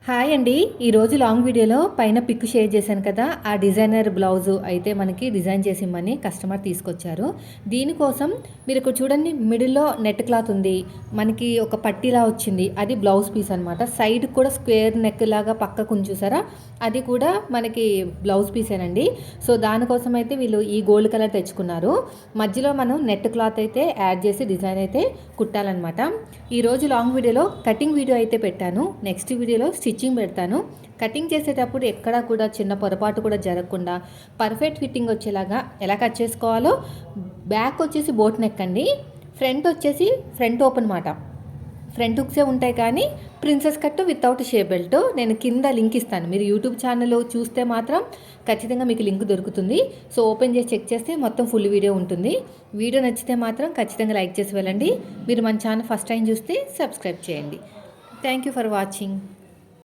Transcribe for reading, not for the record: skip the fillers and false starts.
Hi అండి. ఈరోజు long వీడియోలో పైన పిక్ షేర్ చేశాను కదా! ఆ డిజైనర్ బ్లౌజు అయితే మనకి డిజైన్ చేసి ఇమ్మని కస్టమర్ తీసుకొచ్చారు. దీనికోసం మీరు ఇక్కడ చూడండి, మిడిల్‌లో నెట్ క్లాత్ ఉంది. మనకి ఒక పట్టీలా వచ్చింది. అది బ్లౌజ్ పీస్ అనమాట. సైడ్ కూడా స్క్వేర్ నెక్ లాగా పక్కకు చూసారా? అది కూడా మనకి బ్లౌజ్ పీసేనండి. సో, దానికోసం అయితే వీళ్ళు ఈ గోల్డ్ కలర్ తెచ్చుకున్నారు. మధ్యలో మనం నెట్ క్లాత్ అయితే యాడ్ చేసి డిజైన్ అయితే కుట్టాలన్నమాట. ఈరోజు లాంగ్ వీడియోలో కటింగ్ వీడియో అయితే పెట్టాను. నెక్స్ట్ వీడియోలో స్టిచ్చింగ్ పెడతాను. కటింగ్ చేసేటప్పుడు ఎక్కడా కూడా చిన్న పొరపాటు కూడా జరగకుండా పర్ఫెక్ట్ ఫిట్టింగ్ వచ్చేలాగా ఎలా కట్ చేసుకోవాలో, బ్యాక్ వచ్చేసి బోట్ నెక్ అండి, ఫ్రంట్ వచ్చేసి ఫ్రంట్ ఓపెన్ మాట. ఫ్రంట్ హుక్సే ఉంటాయి కానీ princess cut without shape belt. నేను కింద లింక్ ఇస్తాను. మీరు యూట్యూబ్ ఛానల్ చూస్తే మాత్రం ఖచ్చితంగా మీకు లింక్ దొరుకుతుంది. సో, ఓపెన్ చేసి చెక్ చేస్తే మొత్తం ఫుల్ వీడియో ఉంటుంది. వీడియో నచ్చితే మాత్రం ఖచ్చితంగా లైక్ చేసి వెళ్ళండి. మీరు మన ఛానల్ ఫస్ట్ టైం చూస్తే సబ్స్క్రైబ్ చేయండి. Thank you for watching.